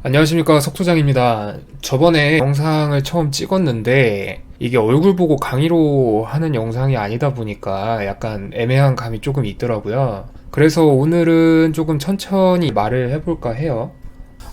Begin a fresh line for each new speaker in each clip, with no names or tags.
안녕하십니까, 석소장입니다. 저번에 영상을 처음 찍었는데 이게 얼굴 보고 강의로 하는 영상이 아니다 보니까 약간 애매한 감이 조금 있더라고요. 그래서 오늘은 조금 천천히 말을 해볼까 해요.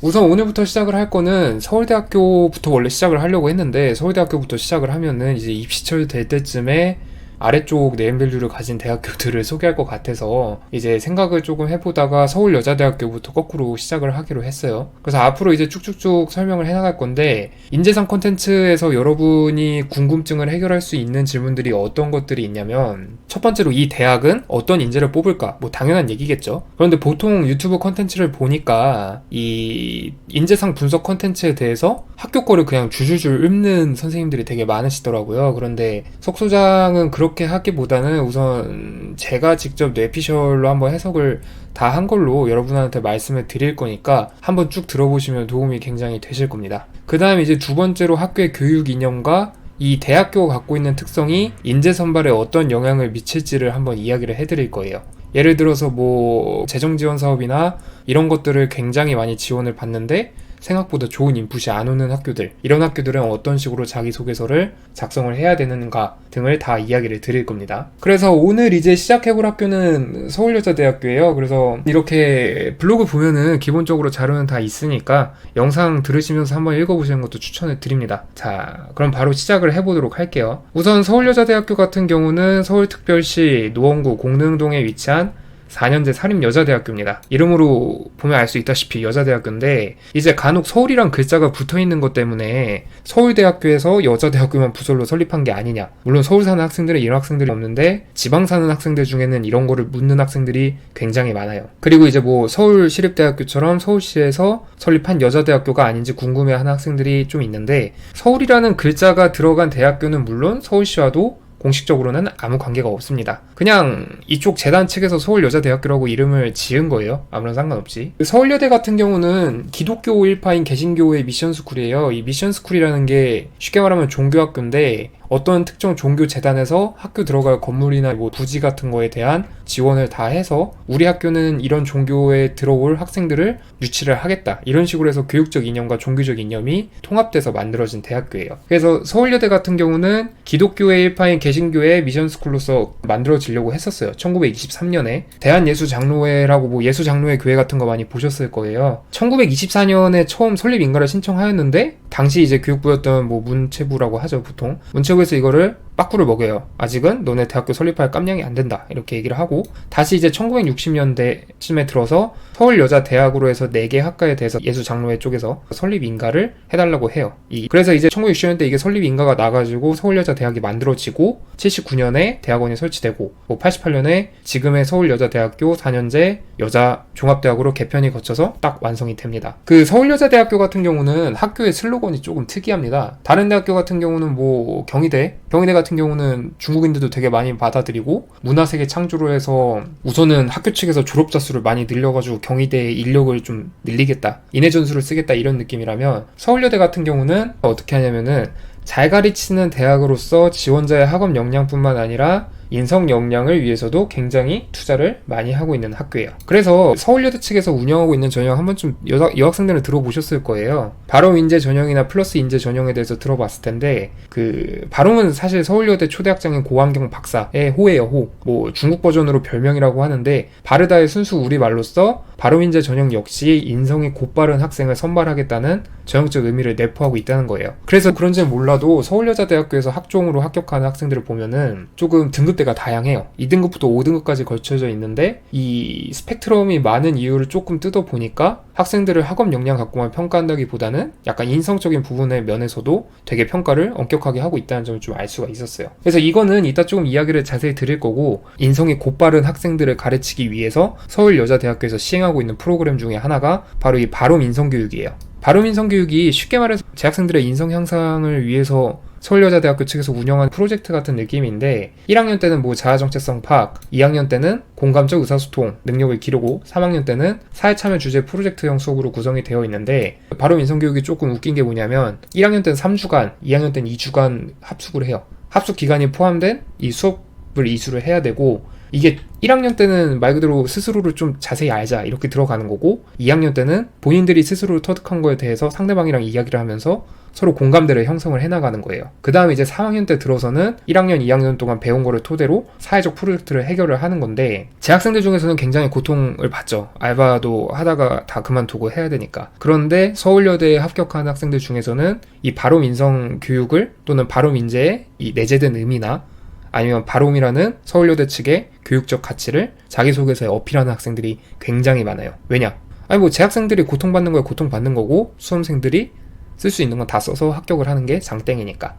우선 오늘부터 시작을 할 거는 서울대학교부터 원래 시작을 하려고 했는데, 서울대학교부터 시작을 하면은 이제 입시철 될 때쯤에 아래쪽 네임밸류를 가진 대학교들을 소개할 것 같아서 이제 생각을 조금 해보다가 서울여자대학교부터 거꾸로 시작을 하기로 했어요. 그래서 앞으로 이제 쭉쭉쭉 설명을 해나갈 건데, 인재상 콘텐츠에서 여러분이 궁금증을 해결할 수 있는 질문들이 어떤 것들이 있냐면, 첫 번째로 이 대학은 어떤 인재를 뽑을까? 뭐 당연한 얘기겠죠. 그런데 보통 유튜브 콘텐츠를 보니까 이 인재상 분석 콘텐츠에 대해서 학교 거를 그냥 줄줄줄 읊는 선생님들이 되게 많으시더라고요. 그런데 석소장은 그렇게 하기보다는 우선 제가 직접 뇌피셜로 한번 해석을 다 한 걸로 여러분한테 말씀을 드릴 거니까 한번 쭉 들어보시면 도움이 굉장히 되실 겁니다. 그 다음에 이제 두 번째로 학교의 교육 이념과 이 대학교가 갖고 있는 특성이 인재 선발에 어떤 영향을 미칠지를 한번 이야기를 해드릴 거예요. 예를 들어서 뭐 재정 지원 사업이나 이런 것들을 굉장히 많이 지원을 받는데 생각보다 좋은 인풋이 안 오는 학교들, 이런 학교들은 어떤 식으로 자기소개서를 작성을 해야 되는가 등을 다 이야기를 드릴 겁니다. 그래서 오늘 이제 시작해볼 학교는 서울여자대학교예요. 그래서 이렇게 블로그 보면은 기본적으로 자료는 다 있으니까 영상 들으시면서 한번 읽어보시는 것도 추천을 드립니다. 자, 그럼 바로 시작을 해보도록 할게요. 우선 서울여자대학교 같은 경우는 서울특별시 노원구 공릉동에 위치한 4년제 사립여자대학교입니다. 이름으로 보면 알 수 있다시피 여자대학교인데, 이제 간혹 서울이란 글자가 붙어있는 것 때문에 서울대학교에서 여자대학교만 부설로 설립한 게 아니냐. 물론 서울 사는 학생들은 이런 학생들이 없는데 지방 사는 학생들 중에는 이런 거를 묻는 학생들이 굉장히 많아요. 그리고 이제 뭐 서울시립대학교처럼 서울시에서 설립한 여자대학교가 아닌지 궁금해하는 학생들이 좀 있는데, 서울이라는 글자가 들어간 대학교는 물론 서울시와도 공식적으로는 아무 관계가 없습니다. 그냥 이쪽 재단 측에서 서울여자대학교라고 이름을 지은 거예요. 아무런 상관없이. 서울여대 같은 경우는 기독교 일파인 개신교의 미션스쿨이에요. 이 미션스쿨이라는 게 쉽게 말하면 종교학교인데, 어떤 특정 종교 재단에서 학교 들어갈 건물이나 뭐 부지 같은 거에 대한 지원을 다 해서 우리 학교는 이런 종교에 들어올 학생들을 유치를 하겠다, 이런 식으로 해서 교육적 이념과 종교적 이념이 통합돼서 만들어진 대학교예요. 그래서 서울여대 같은 경우는 기독교의 일파인 개신교의 미션스쿨로서 만들어지려고 했었어요. 1923년에 대한예수장로회라고 뭐 예수장로회 교회 같은 거 많이 보셨을 거예요. 1924년에 처음 설립 인가를 신청하였는데, 당시 이제 교육부였던 뭐 문체부라고 하죠, 보통. 문체부에서 이거를 빠꾸를 먹여요. 아직은 너네 대학교 설립할 깜냥이 안 된다, 이렇게 얘기를 하고, 다시 이제 1960년대쯤에 들어서 서울여자대학으로 해서 4개 학과에 대해서 예수장로회 쪽에서 설립 인가를 해달라고 해요. 그래서 이제 1960년대 이게 설립 인가가 나가지고 서울여자대학이 만들어지고, 79년에 대학원이 설치되고, 뭐 88년에 지금의 서울여자대학교 4년제 여자종합대학으로 개편이 거쳐서 딱 완성이 됩니다. 그 서울여자대학교 같은 경우는 학교의 슬로건이 조금 특이합니다. 다른 대학교 같은 경우는 뭐 경희대 같은 경우는 중국인들도 되게 많이 받아들이고 문화세계 창조로 해서 우선은 학교 측에서 졸업자 수를 많이 늘려가지고 경희대의 인력을 좀 늘리겠다, 인해 전술을 쓰겠다, 이런 느낌이라면, 서울여대 같은 경우는 어떻게 하냐면은 잘 가르치는 대학으로서 지원자의 학업 역량뿐만 아니라 인성 역량을 위해서도 굉장히 투자를 많이 하고 있는 학교예요. 그래서 서울여대 측에서 운영하고 있는 전형 한 번쯤 여학생들은 들어보셨을 거예요. 바롬 인재 전형이나 플러스 인재 전형에 대해서 들어봤을 텐데, 그 바롬은 사실 서울여대 초대학장인 고환경 박사의 호예요, 호. 뭐 중국 버전으로 별명이라고 하는데, 바르다의 순수 우리말로써 바롬 인재 전형 역시 인성이 곧바른 학생을 선발하겠다는 전형적 의미를 내포하고 있다는 거예요. 그래서 그런지는 몰라도 서울여자대학교에서 학종으로 합격하는 학생들을 보면은 조금 등급대가 다양해요. 2등급부터 5등급까지 걸쳐져 있는데, 이 스펙트럼이 많은 이유를 조금 뜯어보니까 학생들을 학업 역량 갖고만 평가한다기보다는 약간 인성적인 부분의 면에서도 되게 평가를 엄격하게 하고 있다는 점을 좀 알 수가 있었어요. 그래서 이거는 이따 조금 이야기를 자세히 드릴 거고, 인성이 곧바른 학생들을 가르치기 위해서 서울여자대학교에서 시행하고 있는 프로그램 중에 하나가 바로 이 바롬 인성교육이에요. 바롬 인성교육이 쉽게 말해서 재학생들의 인성 향상을 위해서 서울여자대학교 측에서 운영한 프로젝트 같은 느낌인데, 1학년 때는 뭐 자아정체성 파악, 2학년 때는 공감적 의사소통 능력을 기르고, 3학년 때는 사회참여 주제 프로젝트형 수업으로 구성이 되어 있는데, 바로 인성교육이 조금 웃긴 게 뭐냐면 1학년 때는 3주간, 2학년 때는 2주간 합숙을 해요. 합숙 기간이 포함된 이 수업을 이수를 해야 되고, 이게 1학년 때는 말 그대로 스스로를 좀 자세히 알자 이렇게 들어가는 거고 2학년 때는 본인들이 스스로 터득한 거에 대해서 상대방이랑 이야기를 하면서 서로 공감대를 형성을 해나가는 거예요. 그 다음에 이제 3학년 때 들어서는 1학년, 2학년 동안 배운 거를 토대로 사회적 프로젝트를 해결을 하는 건데 재학생들 중에서는 굉장히 고통을 받죠. 알바도 하다가 다 그만두고 해야 되니까. 그런데 서울여대에 합격한 학생들 중에서는 이 바로민성 교육을 또는 바로민재의 이 내재된 의미나 아니면 바롬이라는 서울여대 측의 교육적 가치를 자기소개서에 어필하는 학생들이 굉장히 많아요. 왜냐? 아니 뭐 재학생들이 고통받는 거야 고통받는 거고 수험생들이 쓸 수 있는 건 다 써서 합격을 하는 게 장땡이니까.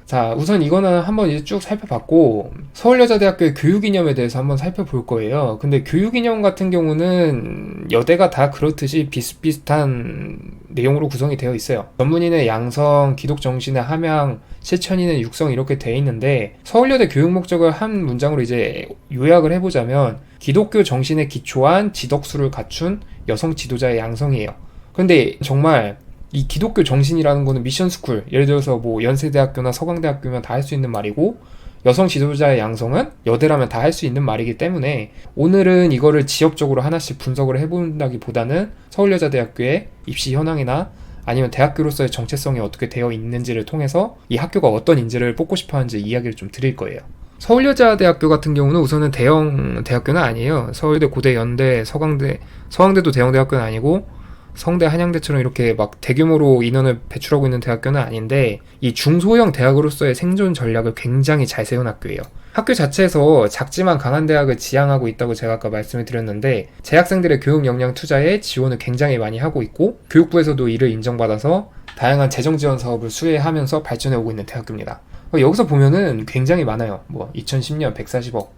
자, 우선 이거는 한번 이제 쭉 살펴봤고 서울여자대학교의 교육이념에 대해서 한번 살펴볼 거예요. 근데 교육이념 같은 경우는 여대가 다 그렇듯이 비슷비슷한 내용으로 구성이 되어 있어요. 전문인의 양성, 기독정신의 함양, 실천인의 육성 이렇게 되어 있는데 서울여대 교육 목적을 한 문장으로 이제 요약을 해보자면 기독교 정신에 기초한 지덕수를 갖춘 여성 지도자의 양성이에요. 근데 정말 이 기독교 정신이라는 거는 미션스쿨, 예를 들어서 뭐 연세대학교나 서강대학교면 다 할 수 있는 말이고 여성 지도자의 양성은 여대라면 다 할 수 있는 말이기 때문에 오늘은 이거를 지역적으로 하나씩 분석을 해본다기보다는 서울여자대학교의 입시 현황이나 아니면 대학교로서의 정체성이 어떻게 되어 있는지를 통해서 이 학교가 어떤 인재를 뽑고 싶어 하는지 이야기를 좀 드릴 거예요. 서울여자대학교 같은 경우는 우선은 대형 대학교는 아니에요. 서울대, 고대, 연대, 서강대도 대형 대학교는 아니고 성대, 한양대처럼 이렇게 막 대규모로 인원을 배출하고 있는 대학교는 아닌데 이 중소형 대학으로서의 생존 전략을 굉장히 잘 세운 학교예요. 학교 자체에서 작지만 강한 대학을 지향하고 있다고 제가 아까 말씀을 드렸는데 재학생들의 교육 역량 투자에 지원을 굉장히 많이 하고 있고 교육부에서도 이를 인정받아서 다양한 재정 지원 사업을 수혜하면서 발전해 오고 있는 대학교입니다. 여기서 보면은 굉장히 많아요. 뭐 2010년 140억,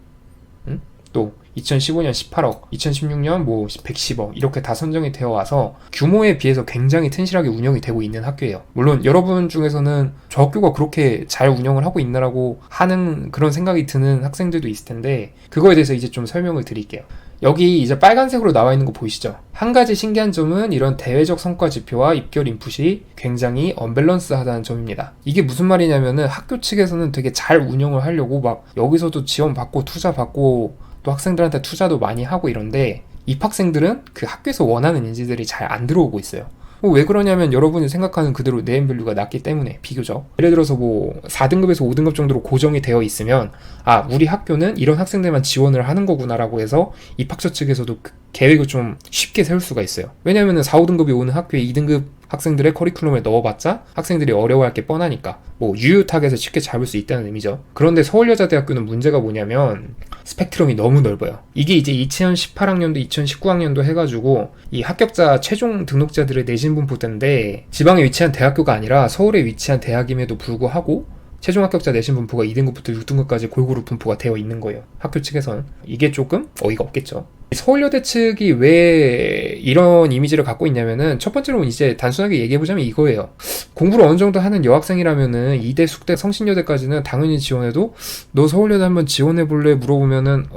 또 2015년 18억, 2016년 뭐 110억 이렇게 다 선정이 되어 와서 규모에 비해서 굉장히 튼실하게 운영이 되고 있는 학교예요. 물론 여러분 중에서는 저 학교가 그렇게 잘 운영을 하고 있나라고 하는 그런 생각이 드는 학생들도 있을 텐데 그거에 대해서 이제 좀 설명을 드릴게요. 여기 이제 빨간색으로 나와 있는 거 보이시죠? 한 가지 신기한 점은 이런 대외적 성과 지표와 입결 인풋이 굉장히 언밸런스하다는 점입니다. 이게 무슨 말이냐면은 학교 측에서는 되게 잘 운영을 하려고 막 여기서도 지원 받고 투자 받고 또 학생들한테 투자도 많이 하고 이런데 입학생들은 그 학교에서 원하는 인재들이 잘 안 들어오고 있어요. 왜 그러냐면 여러분이 생각하는 그대로 네임밸류가 낮기 때문에 비교적 예를 들어서 뭐 4등급에서 5등급 정도로 고정이 되어 있으면 아 우리 학교는 이런 학생들만 지원을 하는 거구나 라고 해서 입학처 측에서도 그 계획을 좀 쉽게 세울 수가 있어요. 왜냐면은 4, 5등급이 오는 학교에 2등급 학생들의 커리큘럼에 넣어봤자 학생들이 어려워할 게 뻔하니까 뭐 유효 타겟을 쉽게 잡을 수 있다는 의미죠. 그런데 서울여자대학교는 문제가 뭐냐면 스펙트럼이 너무 넓어요. 이게 이제 2018학년도, 2019학년도 해가지고 이 합격자 최종 등록자들의 내신 분포인데 지방에 위치한 대학교가 아니라 서울에 위치한 대학임에도 불구하고 최종 합격자 내신 분포가 2등급부터 6등급까지 골고루 분포가 되어 있는 거예요. 학교 측에서는. 이게 조금 어이가 없겠죠. 서울여대 측이 왜 이런 이미지를 갖고 있냐면은 첫 번째로 이제 단순하게 얘기해보자면 이거예요. 공부를 어느 정도 하는 여학생이라면은 이대, 숙대, 성신여대까지는 당연히 지원해도 너 서울여대 한번 지원해볼래? 물어보면은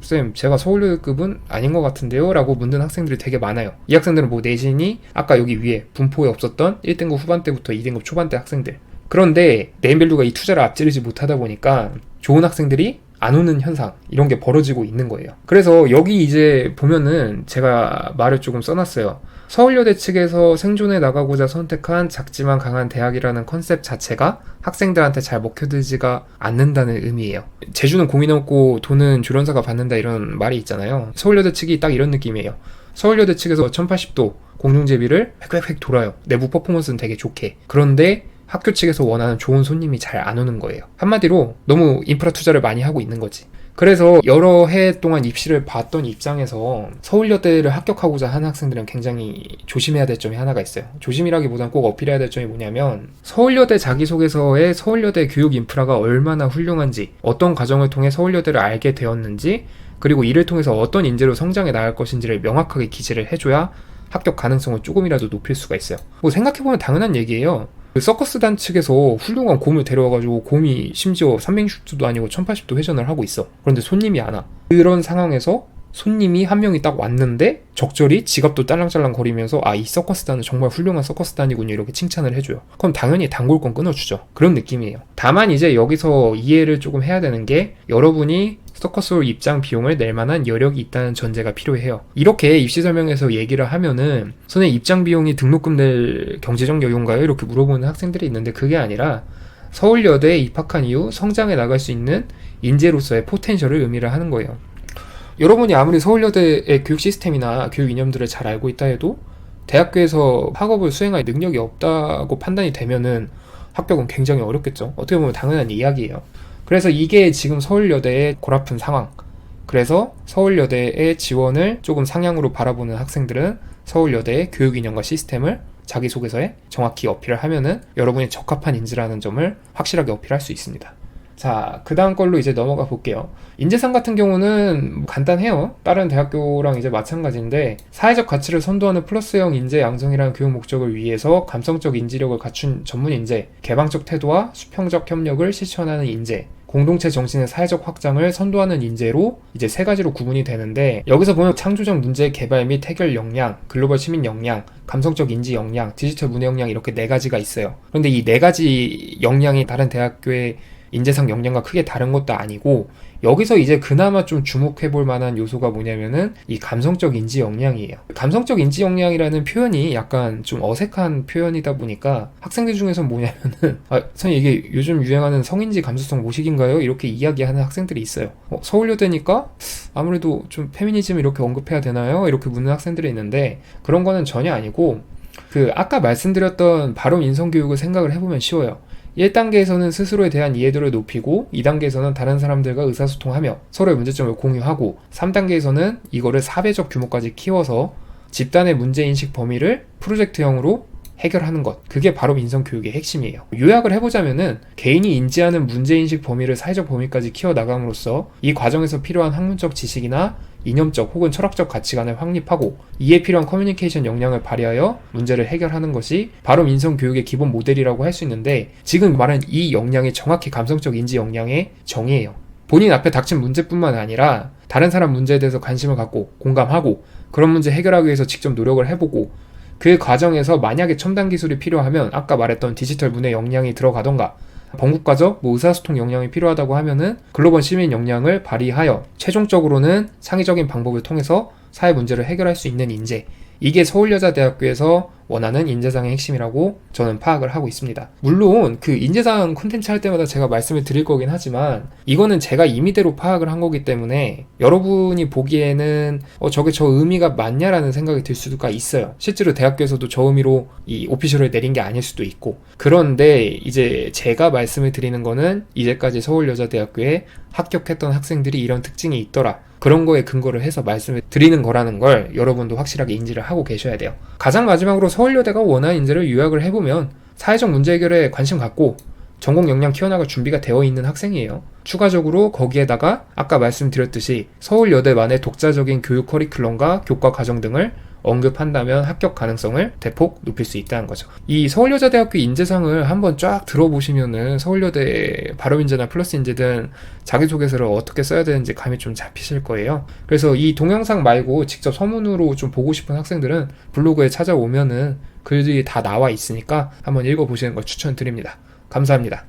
쌤 제가 서울여대급은 아닌 것 같은데요? 라고 묻는 학생들이 되게 많아요. 이 학생들은 뭐 내신이 아까 여기 위에 분포에 없었던 1등급 후반대부터 2등급 초반대 학생들. 그런데 네임밸류가 이 투자를 앞지르지 못하다 보니까 좋은 학생들이 안 오는 현상 이런 게 벌어지고 있는 거예요. 그래서 여기 이제 보면은 제가 말을 조금 써놨어요. 서울여대 측에서 생존해 나가고자 선택한 작지만 강한 대학이라는 컨셉 자체가 학생들한테 잘 먹혀들지가 않는다는 의미예요. 재주는 공인 없고 돈은 조련사가 받는다 이런 말이 있잖아요. 서울여대 측이 딱 이런 느낌이에요. 서울여대 측에서 1080도 공중제비를 획획획 돌아요. 내부 퍼포먼스는 되게 좋게. 그런데 학교 측에서 원하는 좋은 손님이 잘 안 오는 거예요. 한마디로 너무 인프라 투자를 많이 하고 있는 거지. 그래서 여러 해 동안 입시를 봤던 입장에서 서울여대를 합격하고자 하는 학생들은 굉장히 조심해야 될 점이 하나가 있어요. 조심이라기보단 꼭 어필해야 될 점이 뭐냐면 서울여대 자기소개서에 서울여대 교육 인프라가 얼마나 훌륭한지 어떤 과정을 통해 서울여대를 알게 되었는지 그리고 이를 통해서 어떤 인재로 성장해 나갈 것인지를 명확하게 기재를 해줘야 합격 가능성을 조금이라도 높일 수가 있어요. 뭐 생각해보면 당연한 얘기예요. 그 서커스단 측에서 훌륭한 곰을 데려와가지고 곰이 심지어 360도도 아니고 1080도 회전을 하고 있어. 그런데 손님이 안 와. 그런 상황에서 손님이 한 명이 딱 왔는데 적절히 지갑도 딸랑딸랑 거리면서 아, 이 서커스단은 정말 훌륭한 서커스단이군요 이렇게 칭찬을 해줘요. 그럼 당연히 단골권 끊어주죠. 그런 느낌이에요. 다만 이제 여기서 이해를 조금 해야 되는 게 여러분이 서커스홀 입장 비용을 낼 만한 여력이 있다는 전제가 필요해요. 이렇게 입시 설명에서 얘기를 하면은 선생님 입장 비용이 등록금 낼 경제적 여유인가요? 이렇게 물어보는 학생들이 있는데 그게 아니라 서울여대에 입학한 이후 성장해 나갈 수 있는 인재로서의 포텐셜을 의미를 하는 거예요. 여러분이 아무리 서울여대의 교육 시스템이나 교육 이념들을 잘 알고 있다 해도 대학교에서 학업을 수행할 능력이 없다고 판단이 되면은 합격은 굉장히 어렵겠죠. 어떻게 보면 당연한 이야기예요. 그래서 이게 지금 서울여대의 골아픈 상황. 그래서 서울여대의 지원을 조금 상향으로 바라보는 학생들은 서울여대의 교육 이념과 시스템을 자기소개서에 정확히 어필을 하면은 여러분이 적합한 인재라는 점을 확실하게 어필할 수 있습니다. 자, 그 다음 걸로 이제 넘어가 볼게요. 인재상 같은 경우는 간단해요. 다른 대학교랑 이제 마찬가지인데 사회적 가치를 선도하는 플러스형 인재 양성이라는 교육 목적을 위해서 감성적 인지력을 갖춘 전문 인재, 개방적 태도와 수평적 협력을 실천하는 인재, 공동체 정신의 사회적 확장을 선도하는 인재로 이제 세 가지로 구분이 되는데 여기서 보면 창조적 문제 개발 및 해결 역량, 글로벌 시민 역량, 감성적 인지 역량, 디지털 문해 역량 이렇게 네 가지가 있어요. 그런데 이 네 가지 역량이 다른 대학교의 인재상 역량과 크게 다른 것도 아니고 여기서 이제 그나마 좀 주목해 볼 만한 요소가 뭐냐면은 이 감성적 인지 역량이에요. 감성적 인지 역량이라는 표현이 약간 좀 어색한 표현이다 보니까 학생들 중에서 뭐냐면은 선생님 이게 요즘 유행하는 성인지 감수성 모식인가요? 이렇게 이야기하는 학생들이 있어요. 서울여대니까 아무래도 좀 페미니즘 이렇게 언급해야 되나요? 이렇게 묻는 학생들이 있는데 그런 거는 전혀 아니고 아까 말씀드렸던 발음 인성 교육을 생각을 해보면 쉬워요. 1단계에서는 스스로에 대한 이해도를 높이고 2단계에서는 다른 사람들과 의사소통하며 서로의 문제점을 공유하고 3단계에서는 이거를 4배적 규모까지 키워서 집단의 문제인식 범위를 프로젝트형으로 해결하는 것. 그게 바로 인성교육의 핵심이에요. 요약을 해보자면은 개인이 인지하는 문제인식 범위를 사회적 범위까지 키워나감으로써 이 과정에서 필요한 학문적 지식이나 이념적 혹은 철학적 가치관을 확립하고 이에 필요한 커뮤니케이션 역량을 발휘하여 문제를 해결하는 것이 바로 인성교육의 기본 모델이라고 할 수 있는데 지금 말한 이 역량이 정확히 감성적 인지 역량의 정의예요. 본인 앞에 닥친 문제뿐만 아니라 다른 사람 문제에 대해서 관심을 갖고 공감하고 그런 문제 해결하기 위해서 직접 노력을 해보고 그 과정에서 만약에 첨단 기술이 필요하면 아까 말했던 디지털 문해 역량이 들어가던가 번국가적 의사소통 역량이 필요하다고 하면은 글로벌 시민 역량을 발휘하여 최종적으로는 창의적인 방법을 통해서 사회 문제를 해결할 수 있는 인재, 이게 서울여자대학교에서 원하는 인재상의 핵심이라고 저는 파악을 하고 있습니다. 물론 그 인재상 콘텐츠 할 때마다 제가 말씀을 드릴 거긴 하지만 이거는 제가 임의대로 파악을 한 거기 때문에 여러분이 보기에는 저게 저 의미가 맞냐라는 생각이 들 수가 있어요. 실제로 대학교에서도 저 의미로 이 오피셜을 내린 게 아닐 수도 있고. 그런데 이제 제가 말씀을 드리는 거는 이제까지 서울여자대학교에 합격했던 학생들이 이런 특징이 있더라, 그런 거에 근거를 해서 말씀을 드리는 거라는 걸 여러분도 확실하게 인지를 하고 계셔야 돼요. 가장 마지막으로 서울여대가 원하는 인재를 요약을 해보면 사회적 문제 해결에 관심 갖고 전공 역량 키워나갈 준비가 되어 있는 학생이에요. 추가적으로 거기에다가 아까 말씀드렸듯이 서울여대만의 독자적인 교육 커리큘럼과 교과 과정 등을 언급한다면 합격 가능성을 대폭 높일 수 있다는 거죠. 이 서울여자대학교 인재상을 한번 쫙 들어보시면은 서울여대 발음인재나 플러스 인재든 자기소개서를 어떻게 써야 되는지 감이 좀 잡히실 거예요. 그래서 이 동영상 말고 직접 서문으로 좀 보고 싶은 학생들은 블로그에 찾아오면은 글들이 다 나와 있으니까 한번 읽어보시는 걸 추천드립니다. 감사합니다.